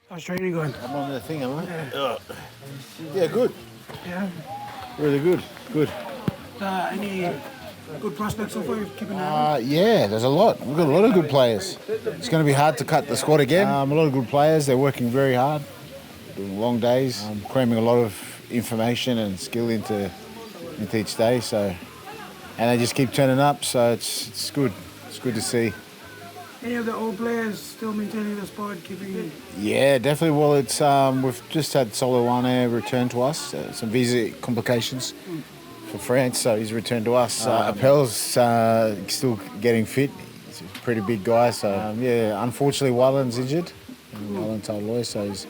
How's training going? I'm on the thing, am I? Yeah. Yeah, good. Yeah. Really good. Good. Any good prospects so far? You're keeping an eye on? Yeah, there's a lot. We've got a lot of good players. It's going to be hard to cut the squad again. A lot of good players. They're working very hard, doing long days, cramming a lot of information and skill into each day. So, and they just keep turning up. So it's good. It's good to see. Any of the old players still maintaining the spot, keeping it? Yeah, definitely. Well, it's we've just had Solo Wane return to us. Some visa complications for France, so he's returned to us. Appel's still getting fit. He's a pretty big guy, so yeah. Unfortunately, Wallen's injured. Wallen Tauloi, so he's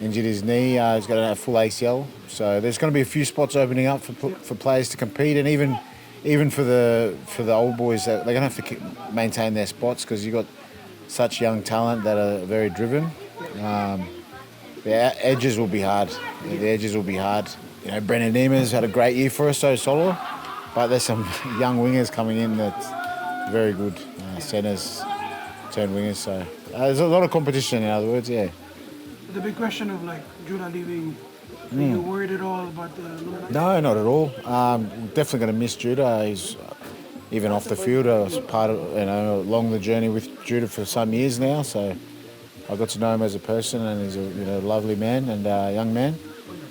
injured his knee. He's got a full ACL. So there's going to be a few spots opening up for players to compete, and even for the old boys, they're going to have to maintain their spots because you've got such young talent that are very driven. The edges will be hard. The edges will be hard. You know, Brennan Nieman's had a great year for us, so solo. But there's some young wingers coming in that's very good. Centres turn wingers, so there's a lot of competition. In other words, yeah. The big question of like Judah leaving. Are you worried at all about the number? No, not at all. Definitely going to miss Judah. He's even off the field. I was part of, along the journey with Judah for some years now. So I got to know him as a person, and he's a lovely man and young man.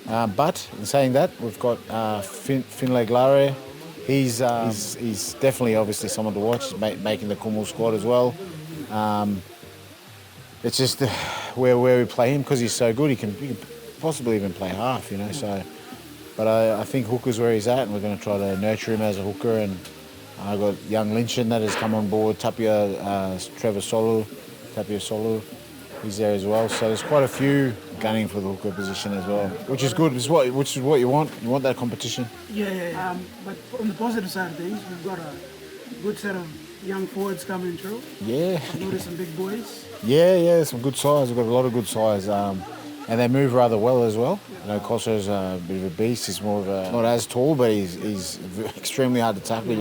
But in saying that, we've got Finlay Glare. He's definitely obviously someone to watch. He's making the Kumul squad as well. It's just where we play him because he's so good. He can possibly even play half, So, but I think hooker's where he's at, and we're going to try to nurture him as a hooker. And I've got young Lynchen that has come on board. Tapia Solu, he's there as well. So there's quite a few gunning for the hooker position as well, which is good. Which is what you want. You want that competition. Yeah. But on the positive side of things, we've got a good set of young forwards coming through. Yeah. I've noticed some big boys. Yeah, some good size. We've got a lot of good size. And they move rather well as well. I know Kosso's a bit of a beast. He's more of not as tall, but he's extremely hard to tackle,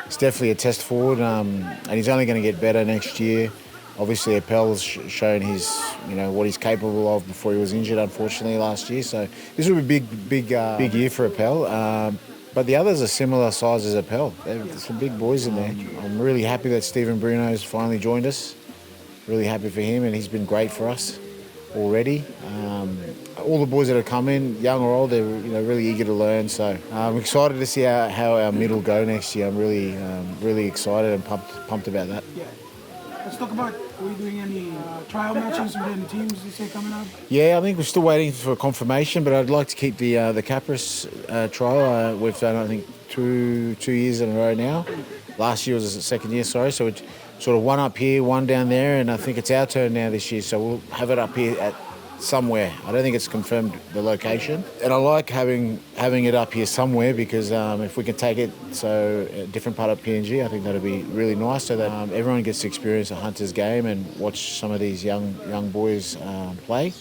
He's definitely a test forward, and he's only going to get better next year. Obviously, Appel's shown his, what he's capable of before he was injured, unfortunately, last year. So this will be big year for Appel. But the others are similar size as Appel. There's some big boys in there. I'm really happy that Stephen Bruno's finally joined us. Really happy for him, and he's been great for us already. All the boys that have come in, young or old, they're really eager to learn. So I'm excited to see how our middle go next year. I'm really excited and pumped about that. Yeah. Let's talk about, are we doing any trial matches with any teams you say coming up? Yeah, I think we're still waiting for confirmation, but I'd like to keep the Capris trial. We've done, I think, two years in a row now. Last year was the second year, sorry. So it's sort of one up here, one down there, and I think it's our turn now this year. So we'll have it up here at somewhere. I don't think it's confirmed the location. And I like having it up here somewhere because if we can take it so a different part of PNG, I think that'll be really nice so that everyone gets to experience a hunter's game and watch some of these young boys play.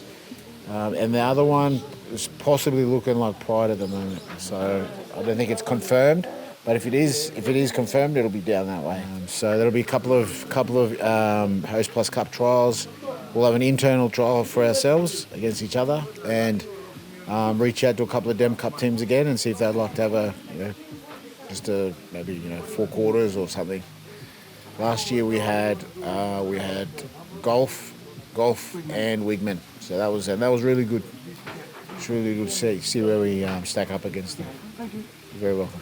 And the other one is possibly looking like Pride at the moment. So I don't think it's confirmed. But if it is confirmed, it'll be down that way. So there'll be a couple of Host Plus Cup trials. We'll have an internal trial for ourselves against each other, and reach out to a couple of Dem Cup teams again and see if they'd like to have maybe 4 quarters or something. Last year we had golf and Wigman, so that was really good. It's really good to see where we stack up against them. Thank you. You're very welcome.